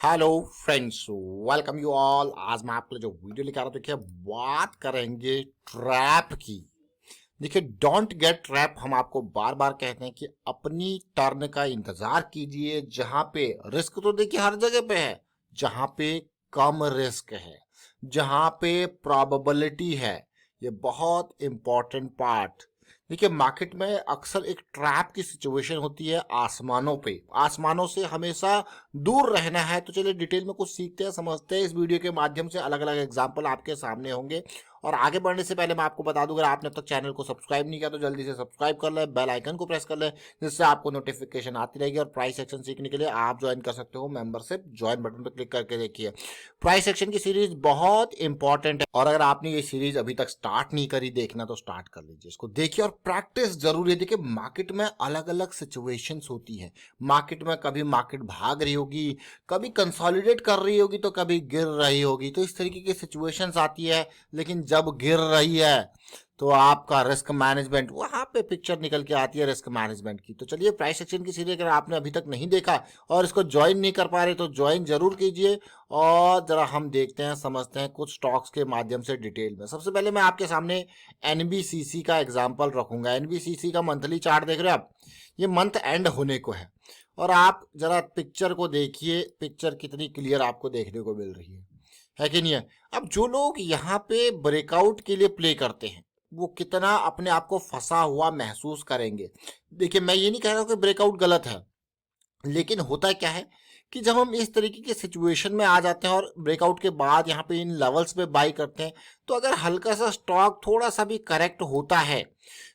Hello friends, welcome you all. आज मैं आपके लिए जो वीडियो लेकर आ रहा हूं, देखिए बात करेंगे ट्रैप की। देखिए डोंट गेट ट्रैप। हम आपको बार बार कहते हैं कि अपनी टर्न का इंतजार कीजिए, जहां पे रिस्क तो देखिए हर जगह पे है, जहां पे कम रिस्क है, जहां पे प्रोबेबिलिटी है। ये बहुत इंपॉर्टेंट पार्ट। देखिए मार्केट में अक्सर एक ट्रैप की सिचुएशन होती है आसमानों पे। आसमानों से हमेशा दूर रहना है। तो चलिए डिटेल में कुछ सीखते हैं, समझते हैं। इस वीडियो के माध्यम से अलग अलग एग्जाम्पल आपके सामने होंगे। और आगे बढ़ने से पहले मैं आपको बता दूं, अगर आपने अब तक चैनल को सब्सक्राइब नहीं किया तो जल्दी से सब्सक्राइब कर लें, बेल आइकन को प्रेस कर लें, जिससे आपको नोटिफिकेशन आती रहेगी। और प्राइस सेक्शन सीखने के लिए आप ज्वाइन कर सकते हो मेंबरशिप। ज्वाइन बटन पर क्लिक करके देखिए। प्राइस सेक्शन की सीरीज बहुत इंपॉर्टेंट है, और अगर आपने ये सीरीज अभी तक स्टार्ट नहीं करी देखना तो स्टार्ट कर लीजिए इसको। देखिए और प्रैक्टिस जरूरी है। देखिए मार्केट में अलग अलग सिचुएशंस होती है। मार्केट में कभी मार्केट भाग रही होगी, कभी कंसोलिडेट कर रही होगी, तो कभी गिर रही होगी। तो इस तरीके की सिचुएशंस आती है। लेकिन जब गिर रही है तो आपका रिस्क मैनेजमेंट वहां पे पिक्चर निकल के आती है, रिस्क मैनेजमेंट की। तो चलिए प्राइस सेक्शन की सीरीज अगर आपने अभी तक नहीं देखा और इसको ज्वाइन नहीं कर पा रहे तो ज्वाइन जरूर कीजिए। और जरा हम देखते हैं, समझते हैं कुछ स्टॉक्स के माध्यम से डिटेल में। सबसे पहले मैं आपके सामने एनबीसीसी का एग्जाम्पल रखूंगा। एनबीसीसी का मंथली चार्ट देख रहे हो आप, ये मंथ एंड होने को है। और आप जरा पिक्चर को देखिए, पिक्चर कितनी क्लियर आपको देखने को मिल रही है कि नहीं है। अब जो लोग यहाँ पे ब्रेकआउट के लिए प्ले करते हैं वो कितना अपने आप को फंसा हुआ महसूस करेंगे। देखिए मैं ये नहीं कह रहा हूँ कि ब्रेकआउट गलत है, लेकिन होता क्या है कि जब हम इस तरीके की सिचुएशन में आ जाते हैं और ब्रेकआउट के बाद यहाँ पे इन लेवल्स पे बाई करते हैं, तो अगर हल्का सा स्टॉक थोड़ा सा भी करेक्ट होता है,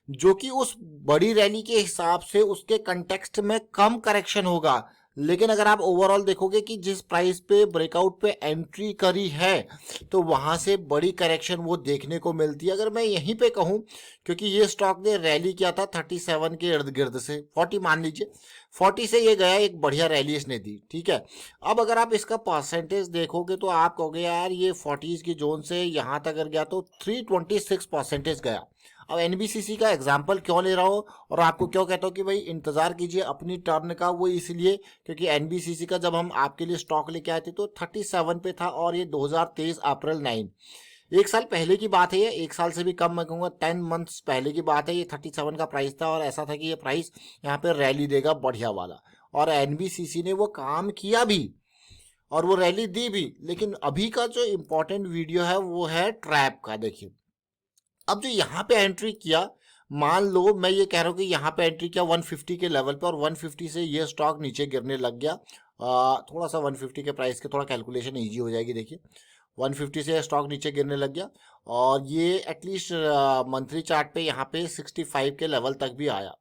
जो कि उस बड़ी रैली के हिसाब से उसके कंटेक्स्ट में कम करेक्शन होगा, लेकिन अगर आप ओवरऑल देखोगे कि जिस प्राइस पे ब्रेकआउट पे एंट्री करी है तो वहां से बड़ी करेक्शन वो देखने को मिलती है। अगर मैं यहीं पे कहूं, क्योंकि ये स्टॉक ने रैली किया था 37 के इर्द गिर्द से, 40 मान लीजिए, 40 से ये गया, एक बढ़िया रैली इसने दी, ठीक है। अब अगर आप इसका परसेंटेज देखोगे तो आप कहोगे यार ये 40 की जोन से यहाँ तक अगर गया तो 326% गया। अब एनबीसीसी का एग्जाम्पल क्यों ले रहा हूँ और आपको क्यों कहता हूँ कि भाई इंतजार कीजिए अपनी टर्न का, वो इसलिए क्योंकि एनबीसीसी का जब हम आपके लिए स्टॉक लेके आए थे तो 37 पे था, और ये 2023 अप्रैल 9, एक साल पहले की बात है। ये एक साल से भी कम, मैं कहूँगा 10 मंथ्स पहले की बात है। ये 37 का प्राइस था और ऐसा था कि ये प्राइस यहाँ पे रैली देगा बढ़िया वाला, और एनबीसीसी ने वो काम किया भी और वो रैली दी भी। लेकिन अभी का जो इम्पोर्टेंट वीडियो है वो है ट्रैप का। देखिए अब जो यहाँ पे एंट्री किया, मान लो मैं ये कह रहा हूँ कि यहाँ पे एंट्री किया 150 के लेवल पे, और 150 से ये स्टॉक नीचे गिरने लग गया। थोड़ा सा 150 के प्राइस के थोड़ा कैलकुलेशन इजी हो जाएगी। देखिए 150 से स्टॉक नीचे गिरने लग गया, और ये एटलीस्ट मंथली चार्ट पे यहाँ पे 65 के लेवल तक भी आया।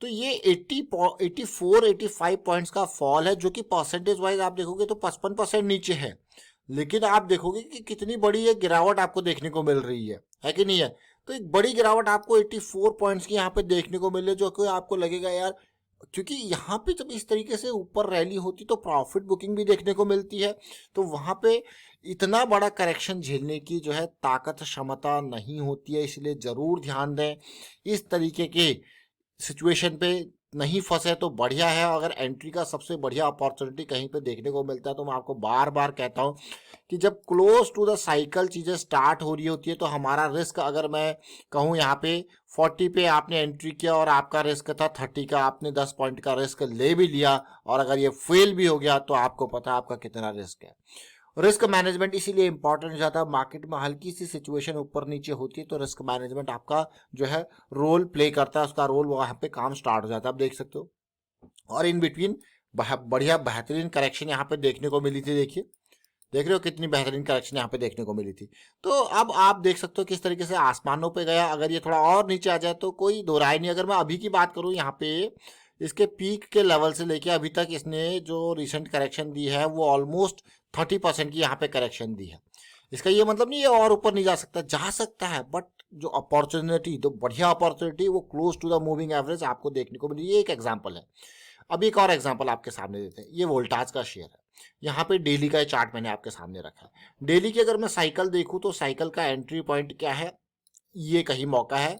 तो ये 84-85 पॉइंट्स का फॉल है, जो कि परसेंटेज वाइज आप देखोगे तो 55% नीचे है। लेकिन आप देखोगे कि कितनी बड़ी ये गिरावट आपको देखने को मिल रही है कि नहीं है। तो एक बड़ी गिरावट आपको 84 पॉइंट्स की यहाँ पे देखने को मिल रही है, जो कि आपको लगेगा यार, क्योंकि यहाँ पे जब इस तरीके से ऊपर रैली होती तो प्रॉफिट बुकिंग भी देखने को मिलती है। तो वहाँ पे इतना बड़ा करेक्शन झेलने की जो है ताकत क्षमता नहीं होती है, इसलिए जरूर ध्यान दें। इस तरीके के सिचुएशन पे नहीं फंसे तो बढ़िया है। अगर एंट्री का सबसे बढ़िया अपॉर्चुनिटी कहीं पे देखने को मिलता है तो मैं आपको बार बार कहता हूं कि जब क्लोज टू द साइकिल चीजें स्टार्ट हो रही होती है तो हमारा रिस्क, अगर मैं कहूं यहाँ पे 40 पे आपने एंट्री किया और आपका रिस्क था 30 का, आपने 10 पॉइंट का रिस्क ले भी लिया, और अगर ये फेल भी हो गया तो आपको पता है आपका कितना रिस्क है। रिस्क मैनेजमेंट इसीलिए इंपॉर्टेंट हो जाता है। मार्केट में हल्की सी सिचुएशन ऊपर नीचे होती है तो रिस्क मैनेजमेंट आपका जो है रोल प्ले करता है, उसका रोल वहां पे काम स्टार्ट हो जाता है, आप देख सकते हो। और इन बिटवीन बढ़िया बेहतरीन करेक्शन यहाँ पे देखने को मिली थी। देखिए देख रहे हो कितनी बेहतरीन करेक्शन यहाँ पे देखने को मिली थी। तो अब आप देख सकते हो किस तरीके से आसमानों पे गया। अगर ये थोड़ा और नीचे आ जाए तो कोई दो राय नहीं। अगर मैं अभी की बात करूँ, यहाँ पे इसके पीक के लेवल से लेके अभी तक इसने जो रिसेंट करेक्शन दी है वो ऑलमोस्ट 30% की यहाँ पे करेक्शन दी है। इसका ये मतलब नहीं है और ऊपर नहीं जा सकता है, बट जो अपॉर्चुनिटी, जो बढ़िया अपॉर्चुनिटी, वो close to the moving average आपको देखने को मिली। ये एक एग्जाम्पल है। अब एक और एग्जाम्पल आपके सामने देते हैं। ये वोल्टाज का शेयर है। यहाँ पे डेली का चार्ट मैंने आपके सामने रखा है। डेली की अगर मैं साइकिल देखूं तो साइकिल का एंट्री पॉइंट क्या है, ये कहीं मौका है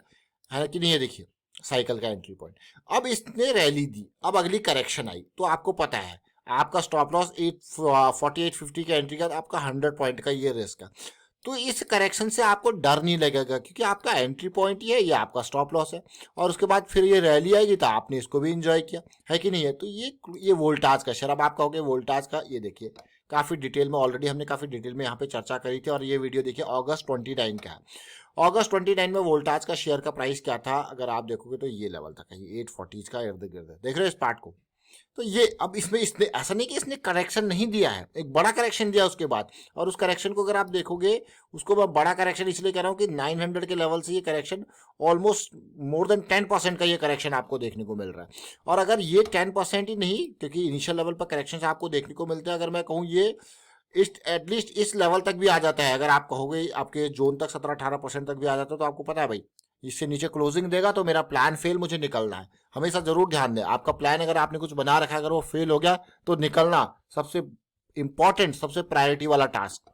कि नहीं है। देखिए साइकिल का एंट्री पॉइंट। अब इसने रैली दी, अब अगली करेक्शन आई तो आपको पता है आपका स्टॉप लॉस 4850 का एंट्री का, आपका 100 पॉइंट का ये रिस्क है। तो इस करेक्शन से आपको डर नहीं लगेगा, क्योंकि आपका एंट्री पॉइंट ये है, ये आपका स्टॉप लॉस है, और उसके बाद फिर ये रैली आएगी तो आपने इसको भी इंजॉय किया है कि नहीं है। तो ये वोल्टाज का शेयर, अब आप कहोगे वोल्टाज का, ये देखिए काफ़ी डिटेल में ऑलरेडी हमने काफ़ी डिटेल में यहाँ पे चर्चा करी थी, और ये वीडियो देखिए अगस्त 29 का है। अगस्त 29 में वोल्टाज का शेयर का प्राइस क्या था, अगर आप देखोगे तो ये लेवल था कहीं 840 का इर्द गिर्द, देख रहे हो इस पार्ट को। तो ये अब इसमें इसने ऐसा नहीं कि इसने करेक्शन नहीं दिया है, एक बड़ा करेक्शन दिया उसके बाद, और उस करेक्शन को अगर आप देखोगे, उसको मैं बड़ा करेक्शन इसलिए कह रहा हूँ कि 900 के लेवल से ये करेक्शन ऑलमोस्ट मोर देन 10% का ये करेक्शन आपको देखने को मिल रहा है। और अगर ये 10% ही नहीं, क्योंकि इनिशियल लेवल पर करेक्शन आपको देखने को मिलते हैं, अगर मैं कहूँ ये इस एटलीस्ट इस लेवल तक भी आ जाता है, अगर आप कहोगे आपके जोन तक 17-18% तक भी आ जाता है, तो आपको पता है भाई इससे नीचे क्लोजिंग देगा तो मेरा प्लान फेल, मुझे निकलना है। हमेशा जरूर ध्यान दें, आपका प्लान अगर आपने कुछ बना रखा है, अगर वो फेल हो गया तो निकलना सबसे इंपॉर्टेंट, सबसे प्रायोरिटी वाला टास्क।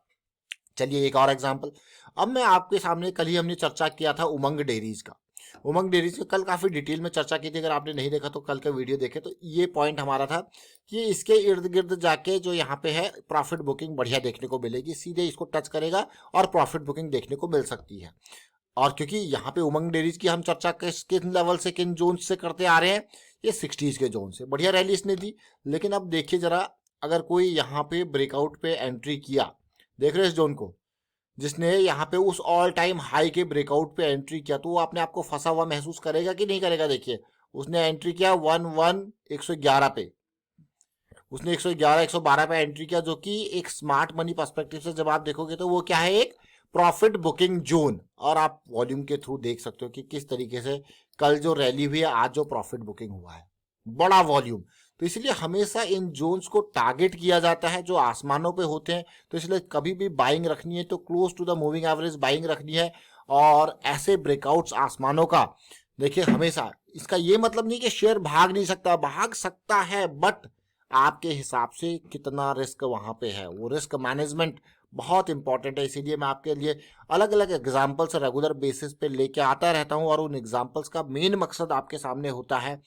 चलिए एक और एग्जांपल, अब मैं आपके सामने, कल ही हमने चर्चा किया था उमंग डेयरीज का। उमंग डेयरीज में कल काफ़ी डिटेल में चर्चा की थी, अगर आपने नहीं देखा तो कल का वीडियो देखे। तो ये पॉइंट हमारा था कि इसके इर्द गिर्द जाके जो यहाँ पे है प्रॉफिट बुकिंग बढ़िया देखने को मिलेगी, सीधे इसको टच करेगा और प्रॉफिट बुकिंग देखने को मिल सकती है। और क्योंकि यहाँ पे उमंग डेयरीज की हम चर्चा किन लेवल से, किन जोन से करते आ रहे हैं, ये 60s के जोन से बढ़िया रैली इसने दी। लेकिन अब देखिए जरा, अगर कोई यहाँ पे ब्रेकआउट पे एंट्री किया, देख रहे हो इस जोन को, जिसने यहाँ पे उस ऑल टाइम हाई के ब्रेकआउट पे एंट्री किया, तो वो अपने आप को फंसा हुआ महसूस करेगा कि नहीं करेगा। देखिए उसने एंट्री किया 111 पे, उसने 111 112 पे एंट्री किया, जो कि एक स्मार्ट मनी पर्सपेक्टिव से जब आप देखोगे तो वो क्या है, एक प्रॉफिट बुकिंग जोन। और आप वॉल्यूम के थ्रू देख सकते हो कि किस तरीके से कल जो रैली हुई है, आज जो प्रॉफिट बुकिंग हुआ है, बड़ा वॉल्यूम। तो इसलिए हमेशा इन जोन्स को टारगेट किया जाता है जो आसमानों पे होते हैं। तो इसलिए कभी भी बाइंग रखनी है तो close to the moving average buying रखनी है, और ऐसे ब्रेकआउट्स आसमानों का देखिए हमेशा। इसका ये मतलब नहीं कि शेयर भाग नहीं सकता, भाग सकता है, बट आपके हिसाब से कितना रिस्क वहां पे है, वो रिस्क मैनेजमेंट बहुत इंपॉर्टेंट है। इसीलिए मैं आपके लिए अलग अलग एग्जाम्पल्स रेगुलर बेसिस पे लेके आता रहता हूँ, और उन एग्जाम्पल्स का मेन मकसद आपके सामने होता है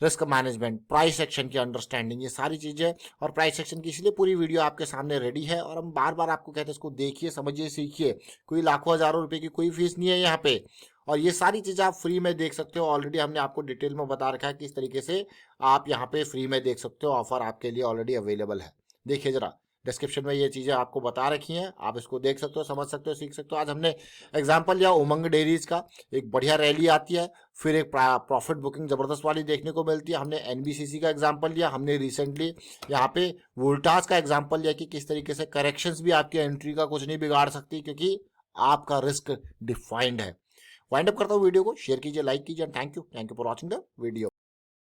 रिस्क मैनेजमेंट, प्राइस एक्शन की अंडरस्टैंडिंग, ये सारी चीज़ें। और प्राइस एक्शन की इसलिए पूरी वीडियो आपके सामने रेडी है, और हम बार बार आपको कहते हैं इसको देखिए, समझिए, सीखिए। कोई लाखों हजारों रुपए की कोई फीस नहीं है यहाँ पे, और ये सारी चीज़ें आप फ्री में देख सकते हो। ऑलरेडी हमने आपको डिटेल में बता रखा है किस तरीके से आप यहाँ पे फ्री में देख सकते हो, ऑफर आपके लिए ऑलरेडी अवेलेबल है। देखिए जरा, डिस्क्रिप्शन में ये चीज़ें आपको बता रखी हैं, आप इसको देख सकते हो, समझ सकते हो, सीख सकते हो। आज हमने एग्जांपल लिया उमंग डेयरीज का, एक बढ़िया रैली आती है, फिर एक प्रॉफिट बुकिंग ज़बरदस्त वाली देखने को मिलती है। हमने एनबीसीसी का एग्जांपल लिया, हमने रिसेंटली यहाँ पे वोल्टास का एग्जांपल लिया कि किस तरीके से करेक्शंस भी आपकी एंट्री का कुछ नहीं बिगाड़ सकती, क्योंकि आपका रिस्क डिफाइंड है। वाइंड अप करता हूँ वीडियो को, शेयर कीजिए, लाइक कीजिए, thank you for watching the video.